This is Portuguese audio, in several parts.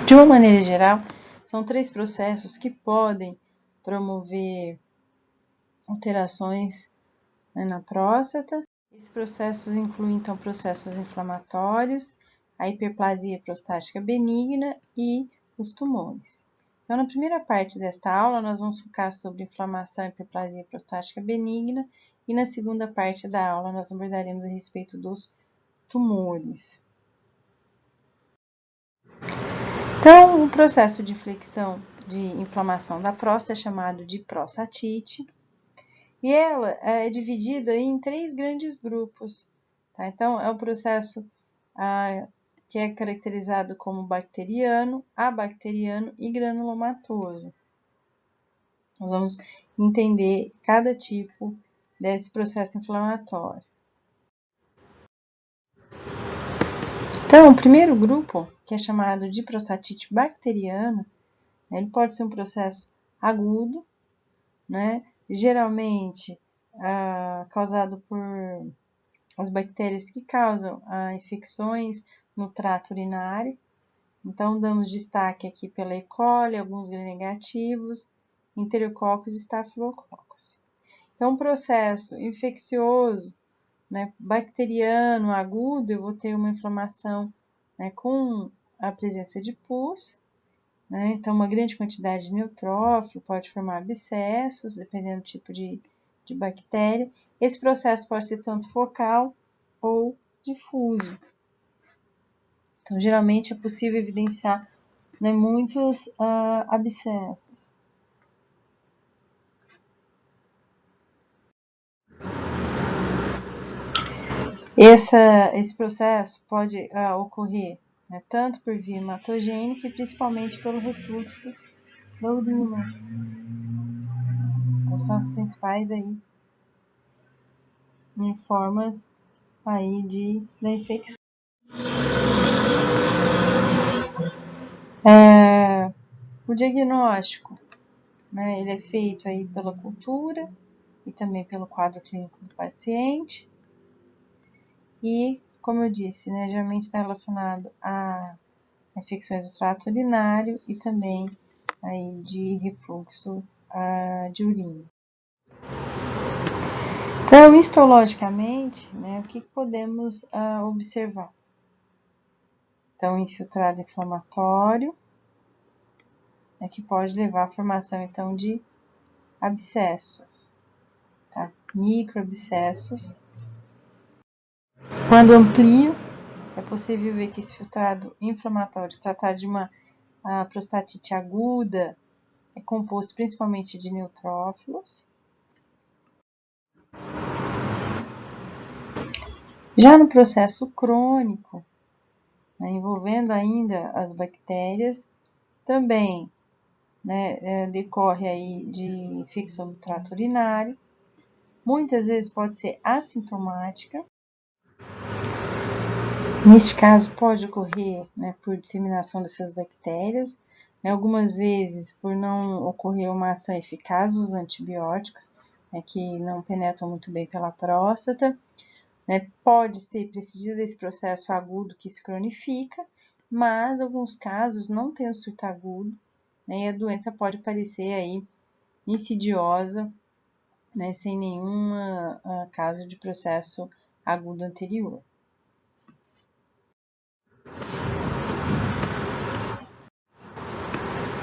De uma maneira geral, são 3 processos que podem promover alterações, né, na próstata. Esses processos incluem, então, processos inflamatórios, a hiperplasia prostática benigna e os tumores. Então, na primeira parte desta aula, nós vamos focar sobre inflamação e hiperplasia prostática benigna, e na segunda parte da aula, nós abordaremos a respeito dos tumores. Então, o processo de inflexão de inflamação da próstata é chamado de prostatite, e ela é dividida em 3 grandes grupos. Tá? Então, é um processo que é caracterizado como bacteriano, abacteriano e granulomatoso. Nós vamos entender cada tipo desse processo inflamatório. Então, o primeiro grupo, que é chamado de prostatite bacteriana, ele pode ser um processo agudo, né? Geralmente causado por as bactérias que causam infecções no trato urinário. Então, damos destaque aqui pela E. coli, alguns gram-negativos, enterococcus e estafilococcus. Então, um processo infeccioso, né, bacteriano, agudo, eu vou ter uma inflamação, né, com a presença de pus, né, então uma grande quantidade de neutrófilo pode formar abscessos, dependendo do tipo de bactéria. Esse processo pode ser tanto focal ou difuso. Então, geralmente é possível evidenciar, né, muitos abscessos. Esse processo pode ocorrer, né, tanto por via hematogênica e principalmente pelo refluxo da urina. Então, são as principais aí, formas aí da infecção. O diagnóstico, né, ele é feito aí pela cultura e também pelo quadro clínico do paciente. E, como eu disse, né, geralmente está relacionado a infecções do trato urinário e também aí de refluxo de urina. Então, histologicamente, né, o que podemos observar? Então, infiltrado inflamatório, né, que pode levar à formação, então, de abscessos, tá? Microabscessos. Quando amplio, é possível ver que esse filtrado inflamatório, se tratar de uma prostatite aguda, é composto principalmente de neutrófilos. Já no processo crônico, né, envolvendo ainda as bactérias, também, né, decorre aí de infecção do trato urinário. Muitas vezes pode ser assintomática. Neste caso, pode ocorrer, né, por disseminação dessas bactérias, né, algumas vezes por não ocorrer uma ação eficaz dos antibióticos, né, que não penetram muito bem pela próstata. Né, pode ser precisa desse processo agudo que se cronifica, mas em alguns casos não tem o surto agudo, né, e a doença pode aparecer aí insidiosa, né, sem nenhum caso de processo agudo anterior.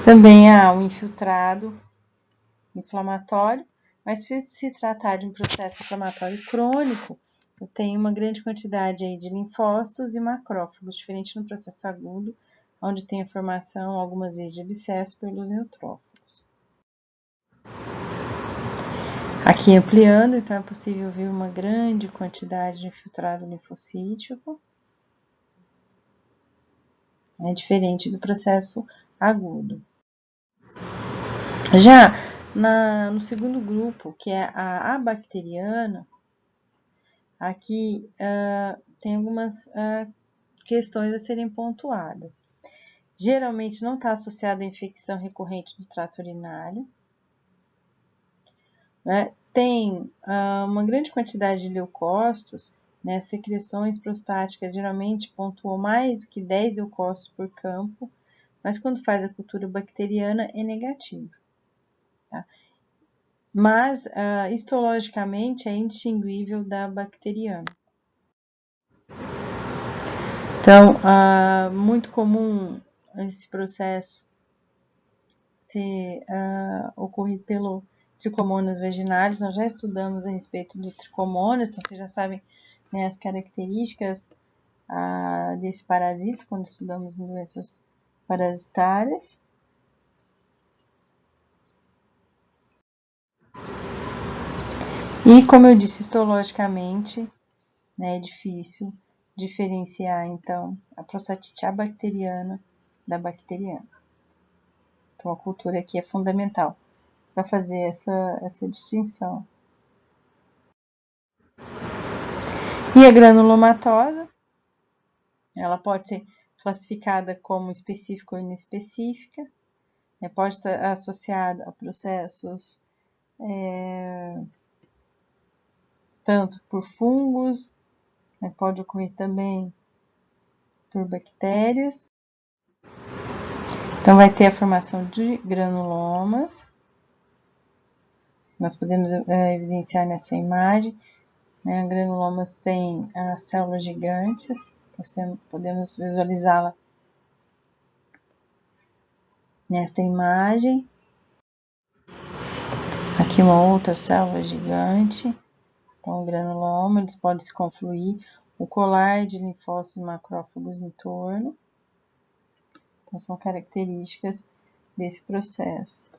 Também há o infiltrado inflamatório, mas se tratar de um processo inflamatório crônico, eu tenho uma grande quantidade aí de linfócitos e macrófagos, diferente no processo agudo, onde tem a formação algumas vezes de abscesso pelos neutrófilos. Aqui ampliando, então é possível ver uma grande quantidade de infiltrado linfocítico, diferente do processo agudo. Já no segundo grupo, que é a abacteriana, aqui tem algumas questões a serem pontuadas. Geralmente não está associada à infecção recorrente do trato urinário, né? Tem uma grande quantidade de leucócitos, né? Secreções prostáticas geralmente pontuam mais do que 10 leucócitos por campo, mas quando faz a cultura bacteriana é negativo. Tá? Mas, histologicamente, é indistinguível da bacteriana. Então, muito comum esse processo ser ocorrido pelo Trichomonas vaginalis. Nós já estudamos a respeito do Trichomonas, então vocês já sabem, né, as características desse parasito quando estudamos em doenças parasitárias. E, como eu disse, histologicamente, né, é difícil diferenciar, então, a prostatite abacteriana da bacteriana. Então, a cultura aqui é fundamental para fazer essa distinção. E a granulomatosa, ela pode ser classificada como específica ou inespecífica, né, pode estar associada a processos tanto por fungos, né, pode ocorrer também por bactérias. Então, vai ter a formação de granulomas. Nós podemos evidenciar nessa imagem, né, granulomas têm células gigantes, podemos visualizá-la nesta imagem. Aqui uma outra célula gigante. Então, o granuloma, eles podem se confluir, o colar de linfócitos e macrófagos em torno. Então, são características desse processo.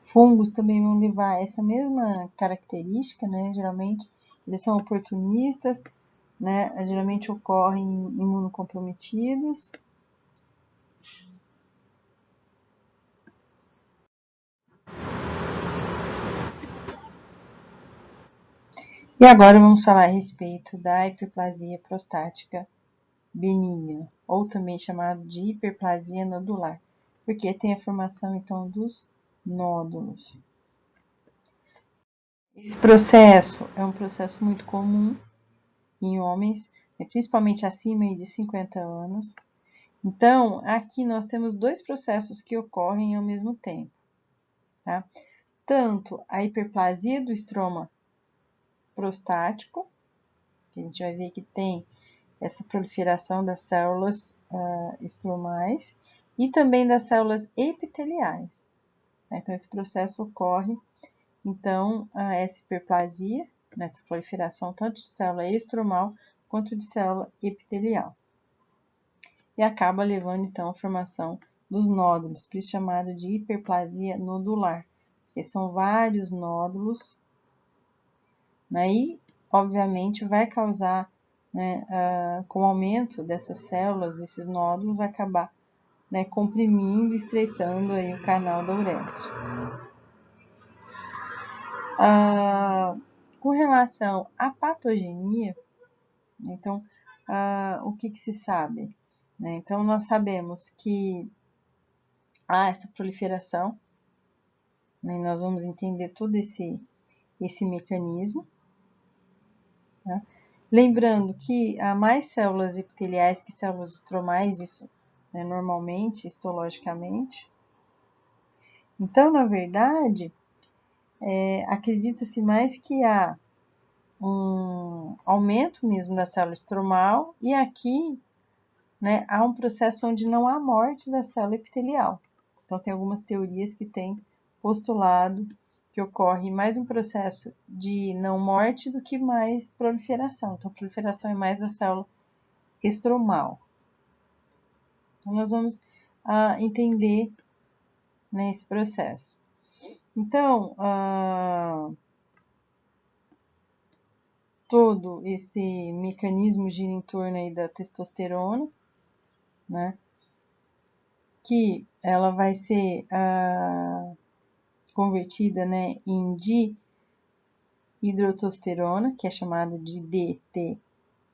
Fungos também vão levar essa mesma característica, né? Geralmente, eles são oportunistas, né? Geralmente ocorrem em imunocomprometidos. E agora vamos falar a respeito da hiperplasia prostática benigna, ou também chamado de hiperplasia nodular, porque tem a formação, então, dos nódulos. Esse processo é um processo muito comum em homens, principalmente acima de 50 anos. Então, aqui nós temos dois processos que ocorrem ao mesmo tempo. Tá? Tanto a hiperplasia do estroma prostático, que a gente vai ver que tem essa proliferação das células estromais, e também das células epiteliais. Tá? Então, esse processo ocorre, então, essa hiperplasia, nessa proliferação tanto de célula estromal quanto de célula epitelial. E acaba levando, então, à formação dos nódulos, por isso chamado de hiperplasia nodular, porque são vários nódulos, né? E, obviamente, vai causar, né, com o aumento dessas células, desses nódulos, vai acabar, né, comprimindo, estreitando aí o canal da uretra. Com relação à patogenia, então, o que se sabe? Né? Então, nós sabemos que há essa proliferação, né? Nós vamos entender todo esse mecanismo. Tá? Lembrando que há mais células epiteliais que células estromais, isso, né, normalmente, histologicamente. Então, na verdade, acredita-se mais que há um aumento mesmo da célula estromal, e aqui, né, há um processo onde não há morte da célula epitelial. Então, tem algumas teorias que têm postulado que ocorre mais um processo de não morte do que mais proliferação. Então, a proliferação é mais da célula estromal. Então, nós vamos entender, né, esse processo. Então, todo esse mecanismo gira em torno aí da testosterona, né, que ela vai ser convertida, né, em dihidrotestosterona, que é chamado de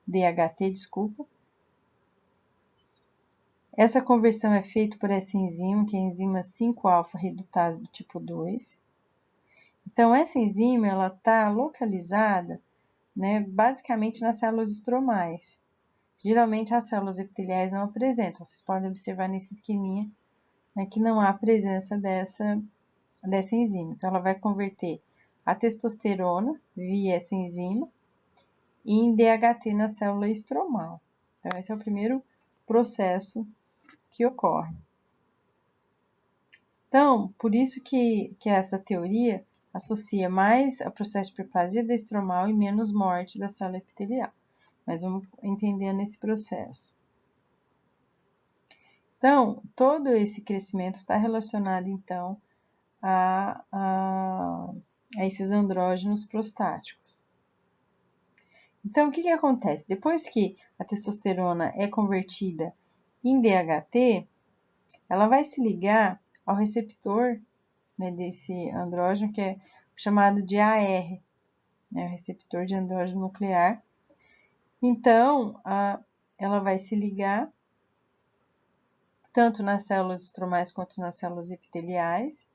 DHT, desculpa. Essa conversão é feita por essa enzima, que é a enzima 5-alfa-redutase do tipo 2. Então, essa enzima ela está localizada, né, basicamente nas células estromais. Geralmente as células epiteliais não apresentam. Vocês podem observar nesse esqueminha, né, que não há presença dessa enzima. Então, ela vai converter a testosterona via essa enzima em DHT na célula estromal. Então, esse é o primeiro processo que ocorre. Então, por isso que essa teoria associa mais ao processo de hiperplasia da estromal e menos morte da célula epitelial. Mas vamos entendendo esse processo. Então, todo esse crescimento está relacionado, então, a esses andrógenos prostáticos. Então, o que acontece? Depois que a testosterona é convertida em DHT, ela vai se ligar ao receptor, né, desse andrógeno, que é chamado de AR, né, o receptor de andrógeno nuclear. Então, ela vai se ligar tanto nas células estromais quanto nas células epiteliais.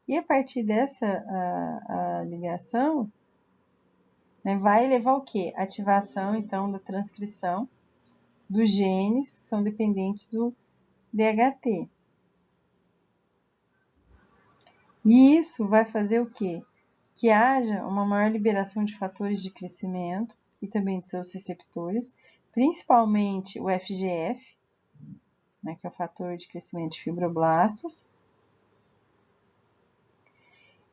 E a partir dessa ligação, né, vai levar o quê? Ativação, então, da transcrição dos genes que são dependentes do DHT. E isso vai fazer o quê? Que haja uma maior liberação de fatores de crescimento e também de seus receptores, principalmente o FGF, né, que é o fator de crescimento de fibroblastos.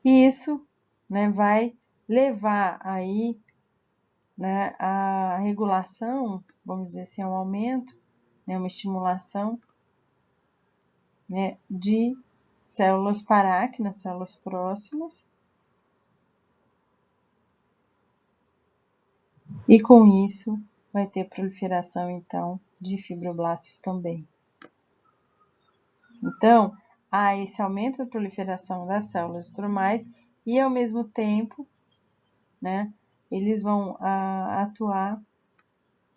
E isso, né, vai levar aí, né, a regulação, vamos dizer assim, um aumento, né, uma estimulação, né, de células paráquinas, células próximas. E com isso vai ter proliferação, então, de fibroblastos também. Então, há esse aumento da proliferação das células estromais e, ao mesmo tempo, né, eles vão atuar,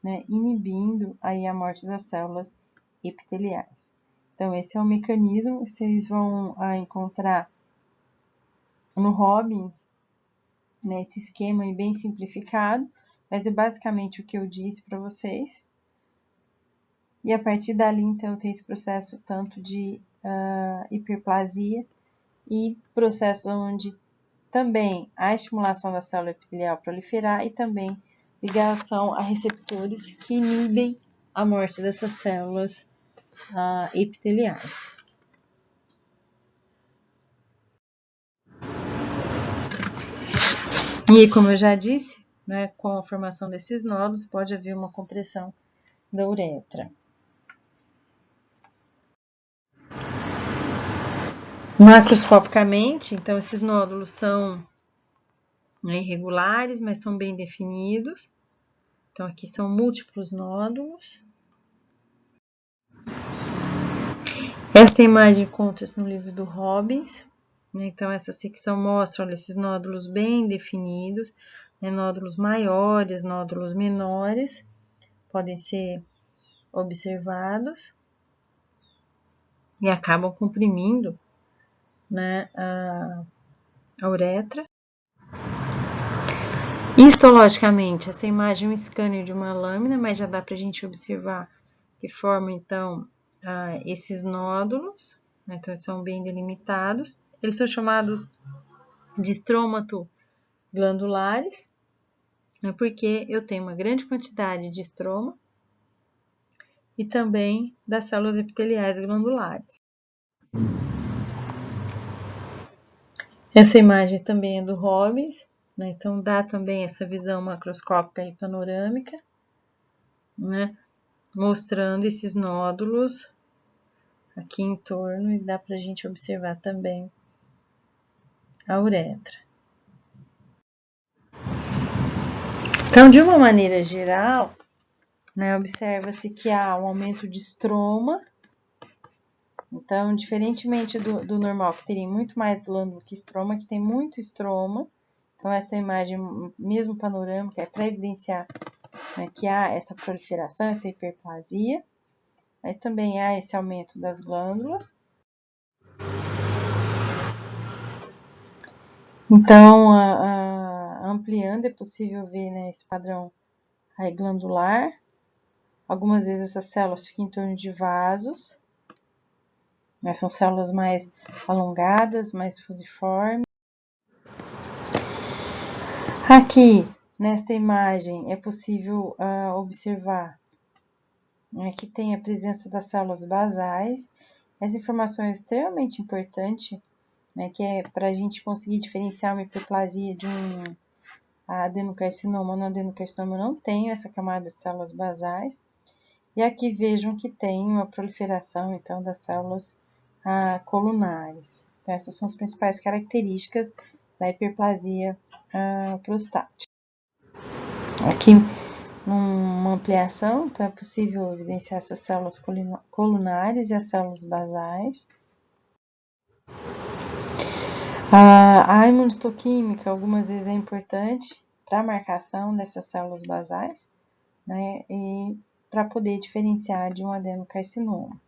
né, inibindo aí a morte das células epiteliais. Então, esse é o mecanismo que vocês vão encontrar no Robbins, né, esse esquema aí bem simplificado, mas é basicamente o que eu disse para vocês. E a partir dali, então, tem esse processo tanto de hiperplasia e processo onde também há estimulação da célula epitelial proliferar e também ligação a receptores que inibem a morte dessas células epiteliais. E como eu já disse, né, com a formação desses nódulos pode haver uma compressão da uretra. Macroscopicamente, então, esses nódulos são irregulares, mas são bem definidos. Então, aqui são múltiplos nódulos. Esta imagem encontra-se no livro do Robbins. Então, essa secção mostra, olha, esses nódulos bem definidos, né, nódulos maiores, nódulos menores, podem ser observados e acabam comprimindo, né, a uretra. Histologicamente, essa imagem é um scanner de uma lâmina, mas já dá para a gente observar que formam, então, esses nódulos, né, então eles são bem delimitados. Eles são chamados de estrômato glandulares, né, porque eu tenho uma grande quantidade de estroma e também das células epiteliais glandulares. Essa imagem também é do Robbins, né, então dá também essa visão macroscópica e panorâmica, né, mostrando esses nódulos aqui em torno e dá para a gente observar também a uretra. Então, de uma maneira geral, né, observa-se que há um aumento de estroma. Então, diferentemente do normal, que teria muito mais glândula que estroma, que tem muito estroma. Então, essa imagem, mesmo panorâmica, é para evidenciar, né, que há essa proliferação, essa hiperplasia, mas também há esse aumento das glândulas. Então, ampliando, é possível ver, né, esse padrão aí glandular, Algumas vezes essas células ficam em torno de vasos, né? São células mais alongadas, mais fusiformes. Aqui, nesta imagem, é possível observar, né, que tem a presença das células basais. Essa informação é extremamente importante, né, que é para a gente conseguir diferenciar uma hiperplasia de um adenocarcinoma. No adenocarcinoma não tem essa camada de células basais. E aqui vejam que tem uma proliferação, então, das células colunares. Então, essas são as principais características da hiperplasia prostática. Aqui, numa ampliação, então é possível evidenciar essas células colunares e as células basais. A imunistoquímica, algumas vezes, é importante para a marcação dessas células basais, né, e para poder diferenciar de um adenocarcinoma,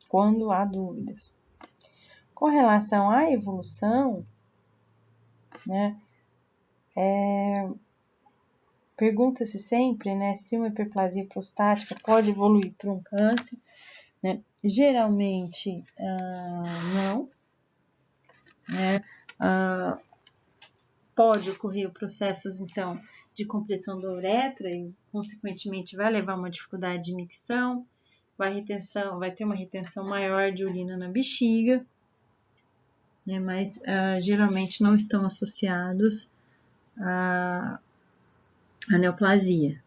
quando há dúvidas. Com relação à evolução, né, pergunta-se sempre, né, se uma hiperplasia prostática pode evoluir para um câncer, né? Geralmente, não, né? Pode ocorrer processos, então, de compressão da uretra e, consequentemente, vai levar a uma dificuldade de micção, vai ter uma retenção maior de urina na bexiga, né? Mas geralmente não estão associados à neoplasia.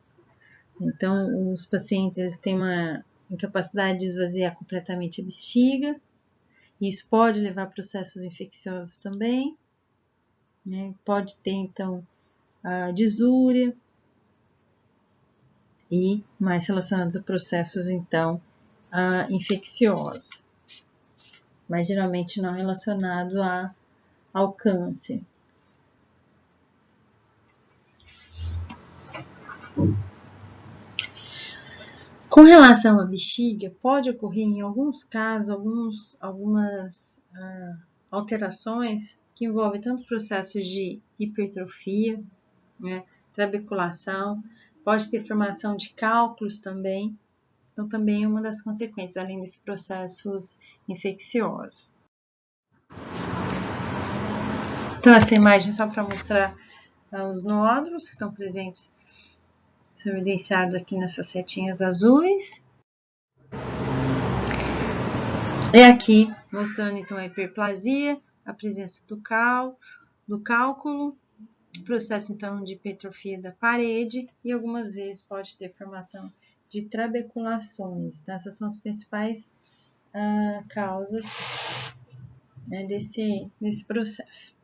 Então, os pacientes eles têm uma incapacidade de esvaziar completamente a bexiga, e isso pode levar a processos infecciosos também, né? Pode ter, então, a disúria e mais relacionados a processos, então, infecciosos, mas geralmente não relacionados ao câncer. Com relação à bexiga, pode ocorrer em alguns casos, algumas alterações que envolvem tanto processos de hipertrofia, né, trabeculação, pode ter formação de cálculos também, então também é uma das consequências, além desses processos infecciosos. Então essa imagem é só para mostrar os nódulos que estão presentes, são evidenciados aqui nessas setinhas azuis. E aqui, mostrando então a hiperplasia, a presença do cálculo, processo então de hipertrofia da parede e algumas vezes pode ter formação de trabeculações. Então, essas são as principais causas, né, desse processo.